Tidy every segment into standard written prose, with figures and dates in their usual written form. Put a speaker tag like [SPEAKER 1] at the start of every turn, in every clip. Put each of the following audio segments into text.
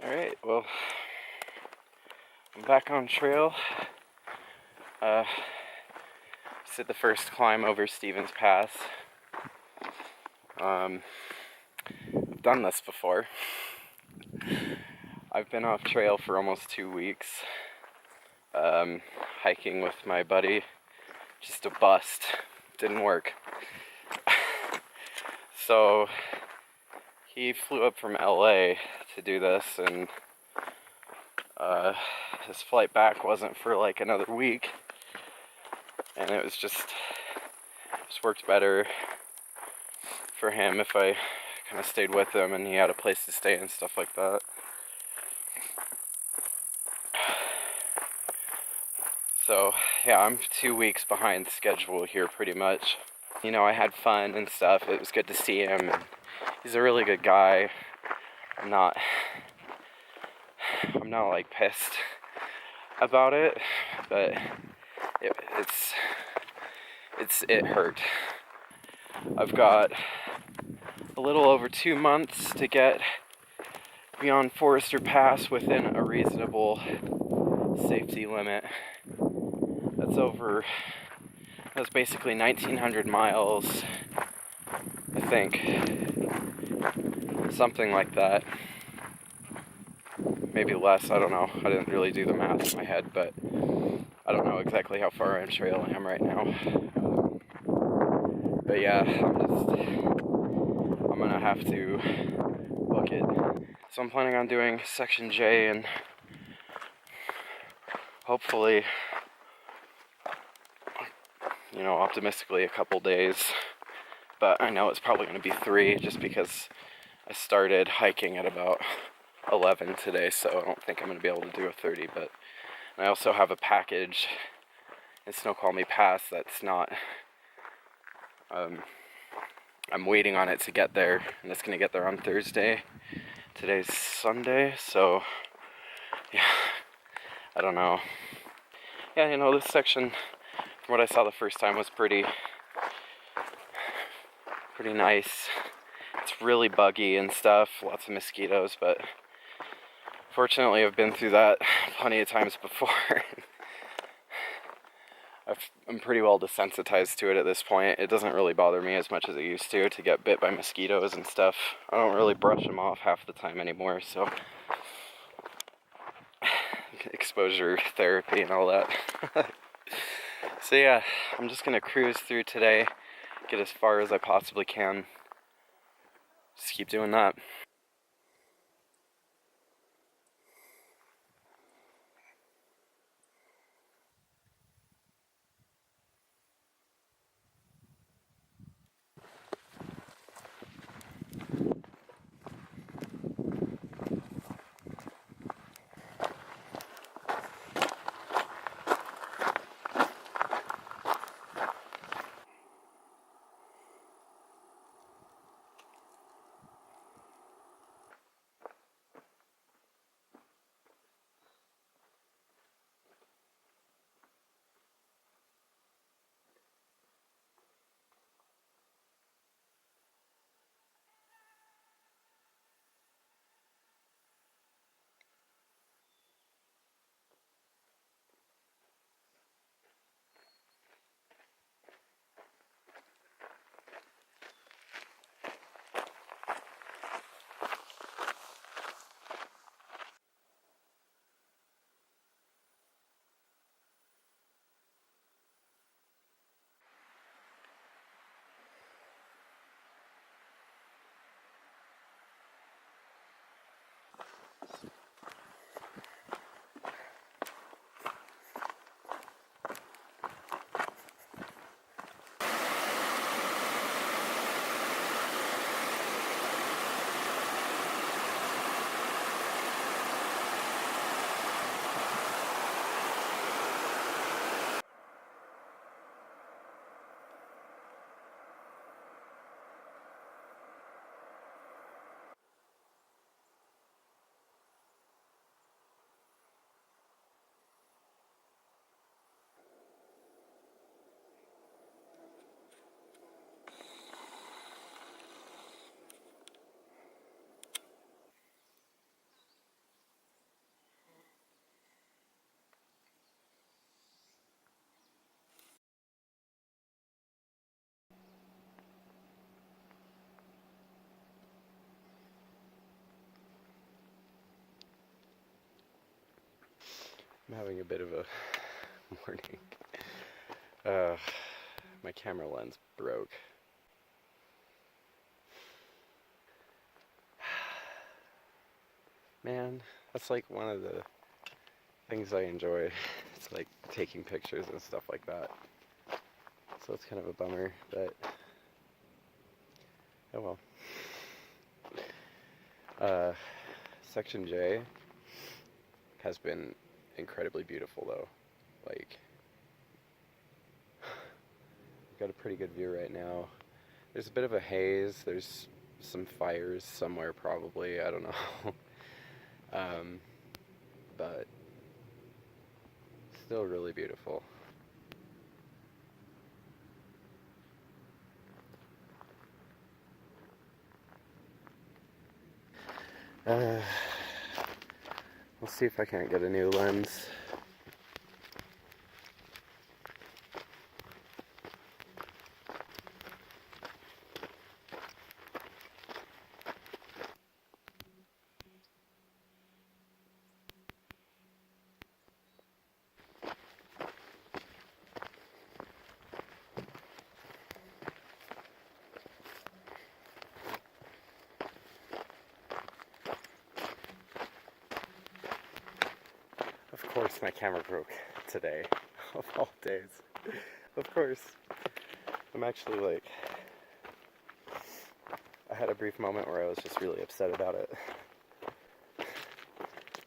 [SPEAKER 1] Alright, well, I'm back on trail. Just did the first climb over Stevens Pass. I've done this before. I've been off trail for almost 2 weeks, hiking with my buddy. Just a bust. Didn't work. So he flew up from LA to do this, and his flight back wasn't for like another week, and it was just worked better for him if I kind of stayed with him and he had a place to stay and stuff like that. So yeah, I'm 2 weeks behind schedule here pretty much. You know, I had fun and stuff. It was good to see him, and he's a really good guy. I'm not like pissed about it, but it hurt. I've got a little over 2 months to get beyond Forester Pass within a reasonable safety limit. That's basically 1,900 miles, I think. Something like that. Maybe less, I don't know. I didn't really do the math in my head, but I don't know exactly how far on trail I am right now. But yeah, I'm gonna have to book it. So I'm planning on doing Section J and hopefully, you know, optimistically a couple days. But I know it's probably gonna be 3 just because I started hiking at about 11 today, so I don't think I'm going to be able to do a 30, but I also have a package in Snoqualmie Pass that's not, I'm waiting on it to get there, and it's going to get there on Thursday. Today's Sunday, so yeah, I don't know. Yeah, you know, this section, from what I saw the first time, was pretty nice. It's really buggy and stuff, lots of mosquitoes, but fortunately I've been through that plenty of times before. I'm pretty well desensitized to it at this point. It doesn't really bother me as much as it used to get bit by mosquitoes and stuff. I don't really brush them off half the time anymore, so exposure therapy and all that. So yeah, I'm just gonna cruise through today, get as far as I possibly can. Just keep doing that. I'm having a bit of a morning. My camera lens broke. Man, that's like one of the things I enjoy. It's like taking pictures and stuff like that. So it's kind of a bummer, but oh well. Section J has been incredibly beautiful though. Like, I've got a pretty good view right now. There's a bit of a haze. There's some fires somewhere probably. I don't know. But still really beautiful. We'll see if I can't get a new lens. Of course my camera broke today, of all days. Of course. I'm actually like, I had a brief moment where I was just really upset about it.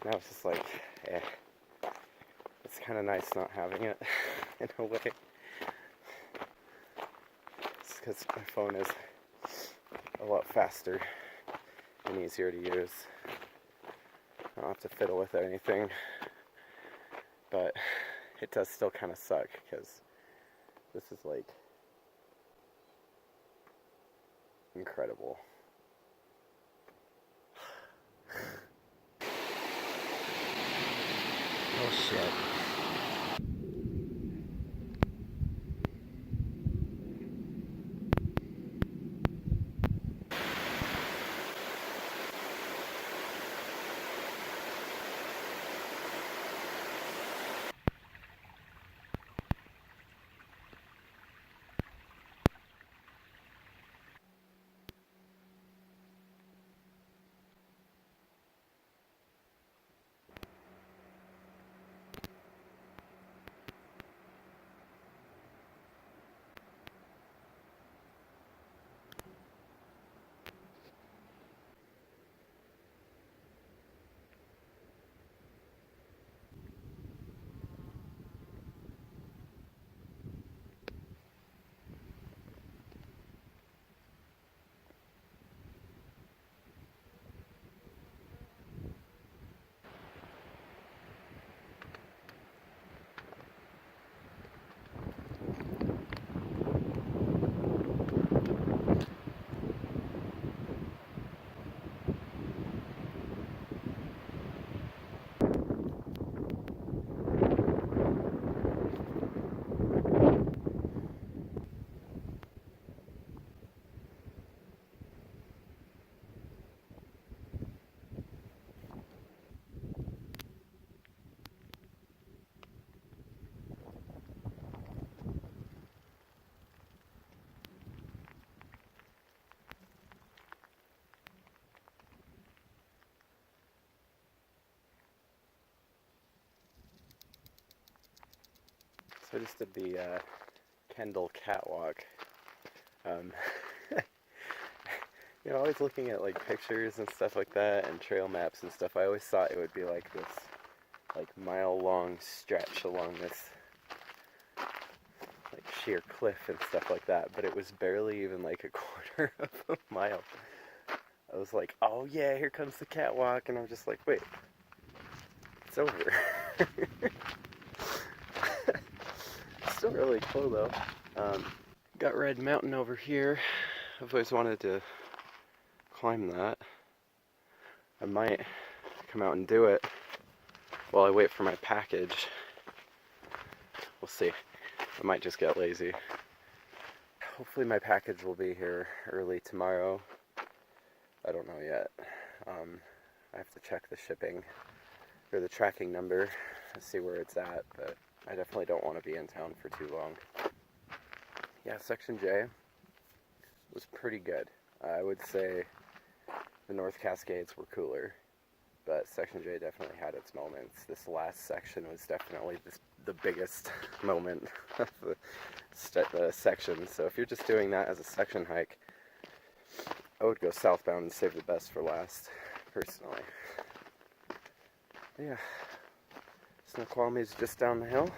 [SPEAKER 1] Now it's just like, it's kind of nice not having it, in a way. It's because my phone is a lot faster and easier to use. I don't have to fiddle with it or anything. But it does still kind of suck because this is like incredible. Oh shit. So I just did the Kendall Catwalk. You know, always looking at like pictures and stuff like that and trail maps and stuff, I always thought it would be like this like mile-long stretch along this like sheer cliff and stuff like that, but it was barely even like a quarter of a mile. I was like, oh yeah, here comes the catwalk, and I'm just like, wait, it's over. Still really cool though. Got Red Mountain over here. I've always wanted to climb that. I might come out and do it while I wait for my package. We'll see. I might just get lazy. Hopefully my package will be here early tomorrow. I don't know yet. I have to check the shipping or the tracking number see where it's at, but I definitely don't want to be in town for too long. Yeah, Section J was pretty good. I would say the North Cascades were cooler, but Section J definitely had its moments. This last section was definitely the biggest moment of the section. So if you're just doing that as a section hike, I would go southbound and save the best for last, personally. Yeah, Snoqualmie's just down the hill.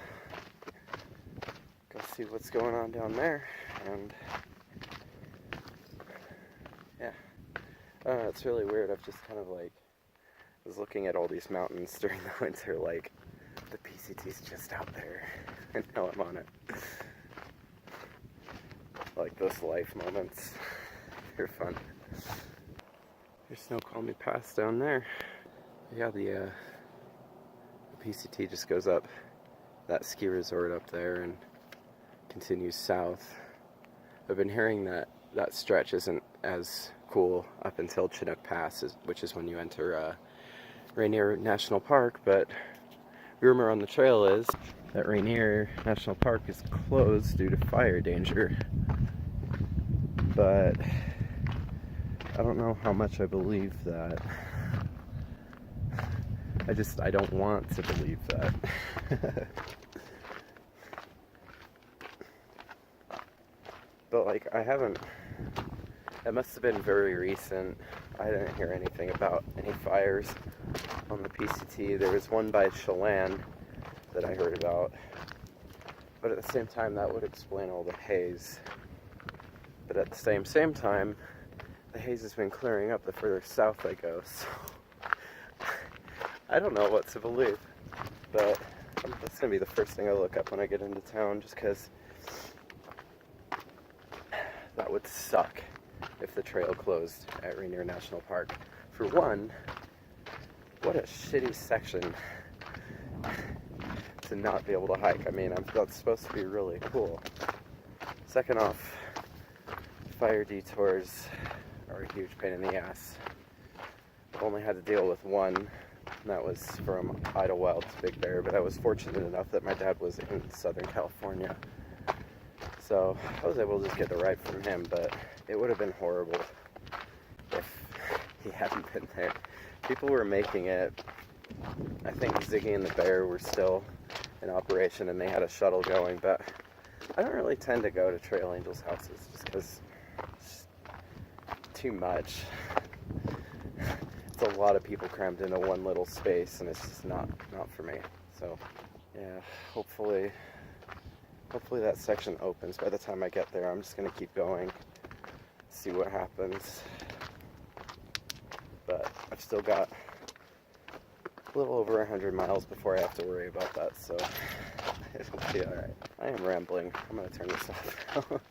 [SPEAKER 1] Go see what's going on down there, and yeah, it's really weird. I've just kind of like was looking at all these mountains during the winter, like the PCT's just out there, and now I'm on it. Like those life moments, they're fun. There's Snoqualmie Pass down there. Yeah, the PCT just goes up that ski resort up there and continues south. I've been hearing that that stretch isn't as cool up until Chinook Pass, which is when you enter Rainier National Park, but rumor on the trail is that Rainier National Park is closed due to fire danger. But I don't know how much I believe that. I don't want to believe that. But like, it must have been very recent. I didn't hear anything about any fires on the PCT. There was one by Chelan that I heard about. But at the same time, that would explain all the haze. But at the same time, the haze has been clearing up the further south I go, so I don't know what to believe. But that's going to be the first thing I look up when I get into town, just because that would suck if the trail closed at Rainier National Park. For one, what a shitty section to not be able to hike. I mean, that's supposed to be really cool. Second off, fire detours are a huge pain in the ass. I've only had to deal with one, and that was from Idlewild to Big Bear, but I was fortunate enough that my dad was in Southern California. So I was able to just get a ride from him, but it would have been horrible if he hadn't been there. People were making it. I think Ziggy and the Bear were still in operation and they had a shuttle going, but I don't really tend to go to Trail Angels' houses just because it's too much. It's a lot of people crammed into one little space and it's just not for me. So yeah, hopefully that section opens by the time I get there. I'm just going to keep going, see what happens. But I've still got a little over 100 miles before I have to worry about that, so it'll be alright. I am rambling. I'm going to turn this off now.